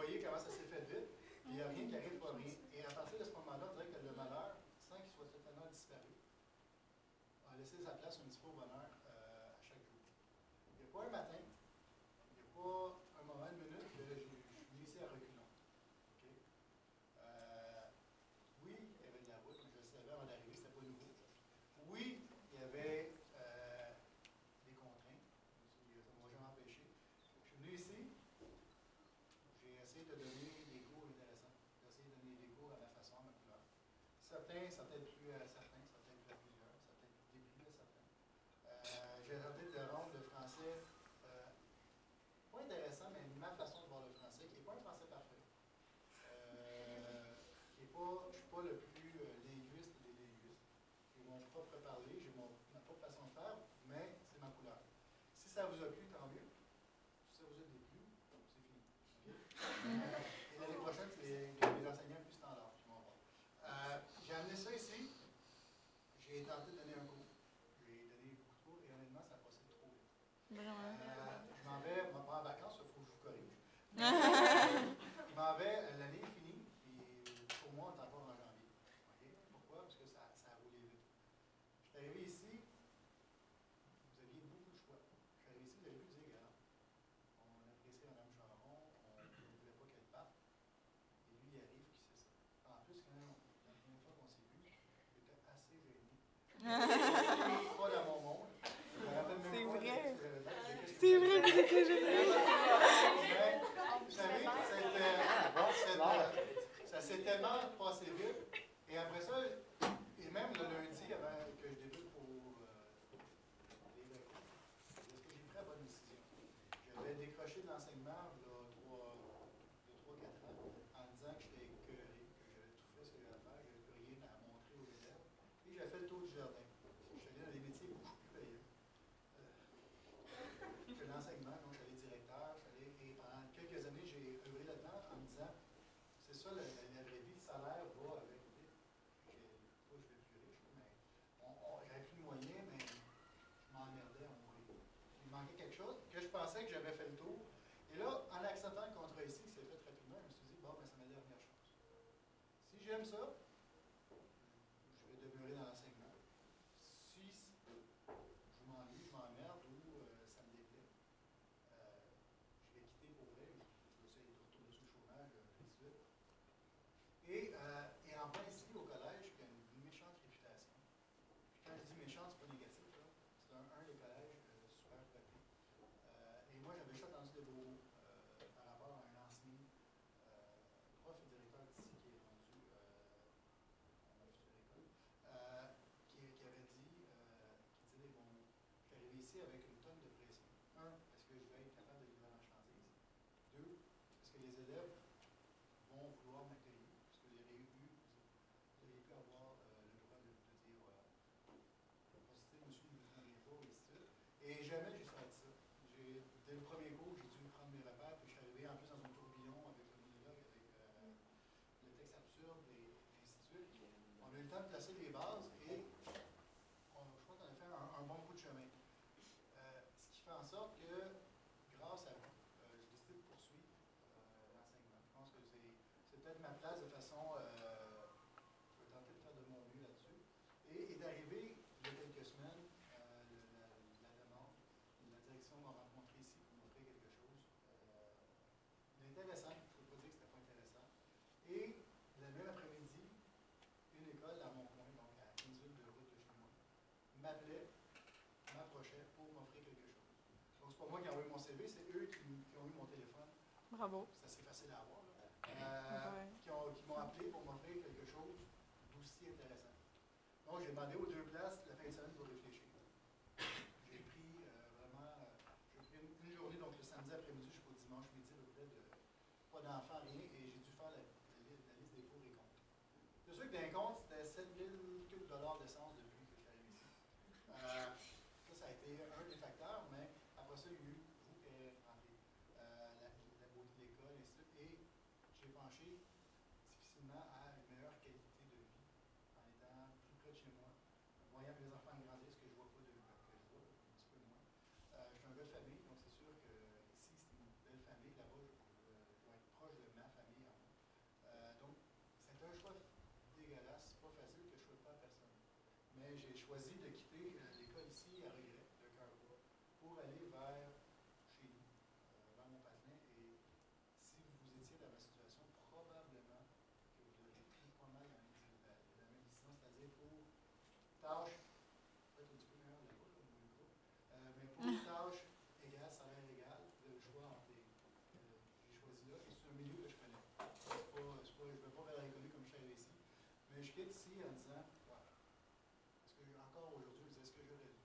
voyez comment ça s'est fait vite. Il n'y a rien qui arrive pour rien. Et à partir de ce moment-là, on dirait que le malheur, sans qu'il soit totalement disparu, a laissé sa place un petit peu au bonheur à chaque jour. Il n'y a pas un matin, il n'y a pas un moment, une minute que je suis venu ici à reculons. Okay? Oui, il y avait de la route, mais je le savais avant d'arriver, c'était pas nouveau. Oui, il y avait des contraintes, ça ne m'a jamais empêché. Je suis venu ici, j'ai essayé de donner des cours intéressants. J'ai essayé de donner des cours à ma façon, à ma couleur. Certains plus certains, certains plus à plusieurs, certains plus débris à certains. J'ai tenté de rendre le français pas intéressant, mais ma façon de voir le français, qui n'est pas un français parfait. Je ne suis pas le plus linguiste des linguistes. J'ai mon propre parler, j'ai ma propre façon de faire, mais c'est ma couleur. Si ça vous a plu, tant mieux. Si ça vous a déplu, c'est fini. Okay? Et l'année prochaine, c'est les enseignants plus standards qui vont voir. J'ai amené ça ici. J'ai tenté de donner un cours. J'ai donné beaucoup de cours et honnêtement, ça a passé trop vite. Je m'en vais, pas en vacances, il faut que je vous corrige. Je m'en vais, l'année est finie, puis pour moi, on est encore en janvier. Okay? Pourquoi? Parce que ça a roulé vite. Je suis arrivé ici, vous aviez beaucoup de choix. Je suis arrivé ici, vous avez pu dire, regarde, on apprécie Mme Charon, on ne voulait pas qu'elle parte, et lui, il arrive, qui sait ça. En plus, la première fois qu'on s'est vu, j'étais assez gêné. Pas dans mon monde. C'est vrai. C'est vrai que c'était gêné. Vous savez, ça s'est tellement passé vite. Et après ça, et même le lundi, avant que je débute pour les locaux, est-ce que j'ai pris la bonne décision? J'avais décroché de l'enseignement il y a 3-4 ans en disant que j'étais écœuré, que j'avais tout fait ce que j'avais à faire, que j'avais plus rien à montrer aux élèves. Et j'ai fait le tour du jardin. Je suis allé dans des métiers beaucoup plus payants. Que l'enseignement, donc j'allais directeur, et pendant quelques années, j'ai œuvré là-dedans en me disant, c'est ça la vraie vie, le salaire va avec. Pas je vais plus riche, mais j'avais plus de moyens, mais je m'emmerdais à mourir. Il me manquait quelque chose que je pensais que j'avais fait le tour. Et là, en acceptant le contrat ici, qui s'est fait rapidement, je me suis dit, bon, ben, c'est ma dernière chance. Si j'aime ça, je vais demeurer dans l'enseignement. Si je m'ennuie, je m'emmerde ou ça me déplaît, je vais quitter pour vrai, je vais essayer de retourner sur le chômage, ainsi de suite. Et en plein ici, au collège, qui a une méchante réputation. Puis quand je dis méchante, c'est pas négatif, là. C'est un des collèges super coté. Et moi, j'avais juste entendu des beaux mots par rapport à un ancien prof et directeur d'ici qui est rendu à ma future école, qui avait dit, qui disait des bons mots. Je suis arrivé ici avec une tonne de pression. Un, est-ce que je vais être capable de livrer la marchandise? Deux, est-ce que les élèves vont vouloir m'accueillir? Parce que vous auriez pu avoir le droit de dire postez, monsieur, ne vous convient pas, et ainsi de suite. Et jamais j'ai fait ça. Dès le premier cours, j'ai dû prendre mes repères, puis je suis arrivé en plus dans un tourbillon avec le monologue, avec le texte absurde, et ainsi de suite. On a eu le temps de placer les bases et je crois qu'on a fait un bon bout de chemin. Ce qui fait en sorte que, grâce à vous, j'ai décidé de poursuivre l'enseignement. Je pense que c'est peut-être ma place de façon, je vais tenter de faire de mon mieux là-dessus. Et est arrivé, il y a quelques semaines, la demande, la direction m'a rencontré ici pour m'offrir quelque chose d'intéressant. Je ne peux pas dire que ce n'était pas intéressant. Et le même après-midi, une école dans mon coin, donc à 15 minutes de route de chez moi, m'appelait, m'approchait pour m'offrir quelque chose. Donc, c'est pas moi qui ai envoyé mon CV, c'est eux qui ont eu mon téléphone. Bravo. C'est assez facile à avoir, là. Qui m'ont appelé pour m'offrir quelque chose d'aussi intéressant. Donc, j'ai demandé aux deux places la fin de semaine pour réfléchir. J'ai pris une journée, donc le samedi après-midi jusqu'au dimanche midi, à peu près, pas d'enfants, rien, et j'ai dû faire la liste des pour et contre. C'est sûr que d'un compte, c'était 7000 quelques dollars d'essence depuis que je suis arrivé ici. Ça a été un des facteurs, mais après ça, il y a eu vous qui êtes rentré, la beauté de l'école, et ainsi de suite. Et j'ai penché difficilement à une meilleure qualité de vie en étant plus près de chez moi, en voyant mes enfants grandir, ce que je vois pas que je vois un petit peu moins. Je suis un gars de famille, donc c'est sûr que ici, c'est une belle famille. Là-bas, je vais être proche de bien, j'ai choisi de quitter l'école ici à regret, de cœur bas, pour aller vers chez nous, vers mon patelin. Et si vous étiez dans ma situation, probablement que vous auriez pris pas mal la même décision, c'est-à-dire pour tâches, peut-être un petit peu meilleure là-bas, là, au micro, mais pour une tâche égale, salaire égal, le choix entre les. J'ai choisi là, et c'est un milieu que je connais. Je ne vais pas faire rigoler comme je suis arrivé ici, mais je quitte ici en disant, ouais, est-ce que encore aujourd'hui, je disais, est-ce que j'aurais dû?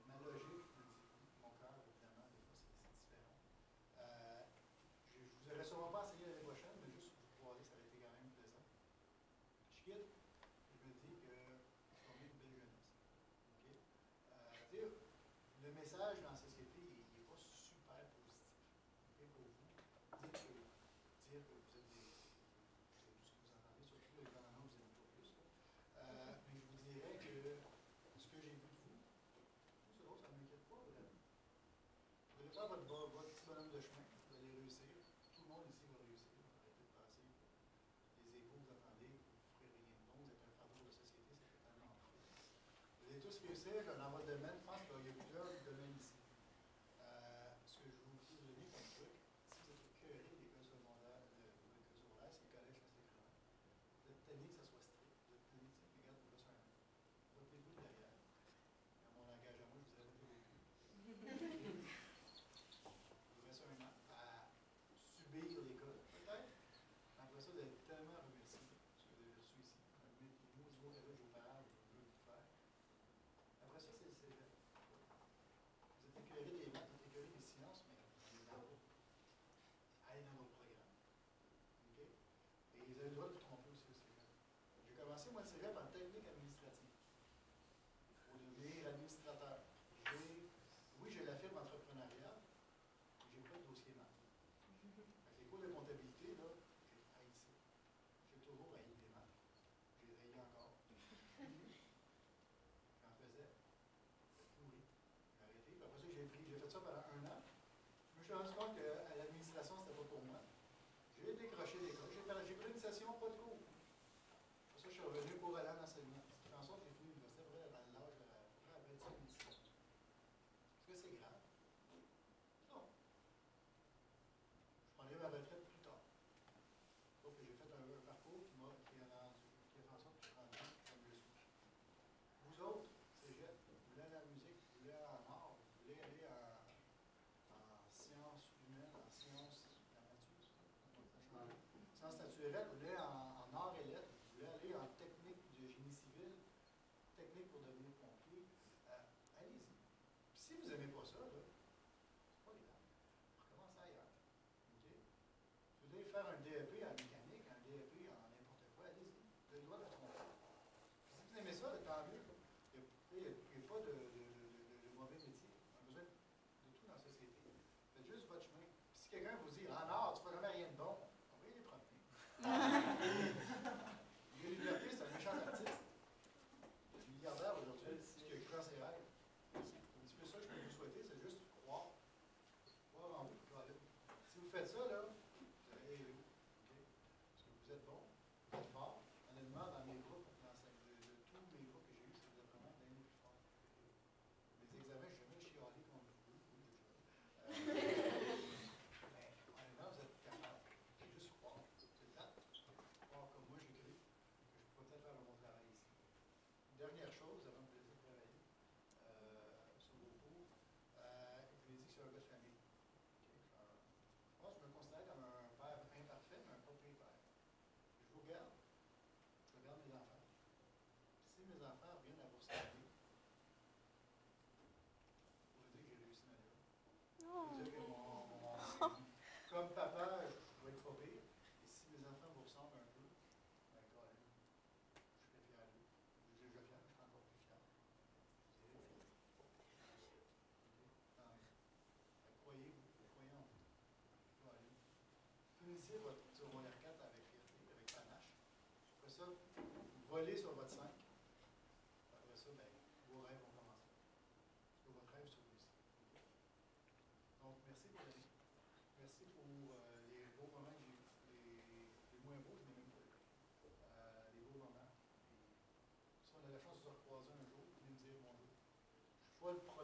Ma logique me dit oui, mon cœur, évidemment, des fois, c'est différent. Je ne vous aurais sûrement pas essayé l'année prochaine, mais juste pour voir, ça aurait été quand même plaisant. Je quitte, et je me dis que c'est tombé une belle jeunesse. Okay? Le message dans la société, il n'est pas super positif. Okay, pour vous, dire que vous êtes des. C'est tout ce que vous entendez, surtout les gouvernements, vous n'aimez pas plus. Mais je vous dirais que ce que j'ai vu de vous, ça ne m'inquiète pas vraiment. Vous allez faire votre petit bonhomme de chemin, vous allez réussir. Tout le monde ici va réussir. Arrêtez de penser que les échos que vous entendez, que vous ne ferez rien de bon, vous êtes un fardeau de la société, c'est totalement faux. Vous allez tous réussir dans votre domaine. Je pense qu'il y a plusieurs domaines ici. Ce que je vous donner comme truc, si vous êtes écœuré de l'école secondaire, c'est le collège, c'est l'écran. Vous êtes tanné que ça soit strict. Vous êtes tanné, regarde, vous là, votez-vous derrière. Dans mon langage à moi, je vous dirais votez-vous le cul. Vous restez un an à subir l'école, peut-être. Après ça, vous allez être tellement remercié de ce que vous avez reçu ici. Les mots du mot que vos parents veulent vous faire. Après ça, c'est le cégep. Vous êtes écœuré des maths, vous êtes écœuré des sciences, mais vous les avez. Allez dans votre programme. Okay? Et vous avez le droit de vous tromper aussi au cégep. J'ai commencé, moi, le cégep en technique administrative. Pour devenir administrateur. Oui, j'ai la fibre entrepreneuriale, mais j'ai pas de dossier maths. Les cours de comptabilité, là, j'ai haï ça. J'ai toujours haï des maths. J'ai haï encore. J'en faisais. Pourri. J'ai arrêté. Puis après ça, j'ai fait ça pendant un an. Je me suis rendu compte qu'à l'administration, c'était pas pour moi. J'ai décroché l'école. J'ai pris une session, pas de cours. Après ça, je suis revenu pour aller en enseignement. Ce qui fait en sorte que j'ai fini l'université après dans l'âge de la 25 26 ans. Est-ce que c'est grave? Non. Je prendrai ma retraite plus tard. Sauf que j'ai fait un parcours qui a fait en sorte que je suis rendu comme je suis. Vous autres, cégep, vous voulez aller en musique, vous voulez aller en art, vous voulez aller en sciences humaines, en sciences de la nature, sciences naturelles, vous voulez en arts et lettres, vous voulez aller en technique de génie civil, technique pour devenir pompier, allez-y. Puis si vous n'aimez pas ça, là, c'est pas grave. Recommencez ailleurs. Okay? Vous voulez faire un DEP en mécanique, un DEP en n'importe quoi, allez-y. Vous avez le droit de tromper. Si vous aimez ça, tant mieux. Il n'y a pas de mauvais métier. On a besoin de tout dans la société. Faites juste votre chemin. Puis si quelqu'un vous dit, en art, tu ne feras jamais rien de bon, envoyez les promener. Les libertés, c'est un méchant artiste. Le milliardaire aujourd'hui, ce qui a cru dans ses rêves. Un petit peu ça que je peux vous souhaiter, c'est juste croire. Croire en vous, si vous faites ça, là, vous allez aller où? Okay? Parce que vous êtes bon, vous êtes fort. Honnêtement, dans mes groupes, tous mes groupes que j'ai eus, c'est vraiment l'un des plus forts. Mes examens, je n'ai jamais chialé contre vous. Mais honnêtement, vous êtes capable. C'est juste croire. C'est plate. Croire comme moi, j'ai cru que je pouvais peut-être faire mon travail ici. Une dernière chose, avant de vous laisser travailler sur vos cours, je vous ai dit que je suis un gars de famille. Okay? Je pense que je me considère comme un père imparfait, mais un pas pire père. Je vous regarde mes enfants. Si mes enfants viennent à vous ressembler, vous pouvez dire que j'ai réussi ma job. Vous pouvez dire que comme papa, je vais être pas pire. Et si mes enfants vous ressemblent un peu, ben, quand même, je serai fier d'eux. Je suis déjà fier, je serai encore plus fier. Je dirais fier. Croyez-vous, croyez en vous. Finissez votre secondaire 4 avec fierté, avec panache. Après ça, volez sur votre 5. Après ça, ben, vos rêves vont commencer. Parce que votre rêve se réussit. Donc, merci pour l'année. Merci pour les beaux moments que j'ai eus. Les moins beaux, je n'ai même pas eu. Les beaux moments. Et si on a la chance pas le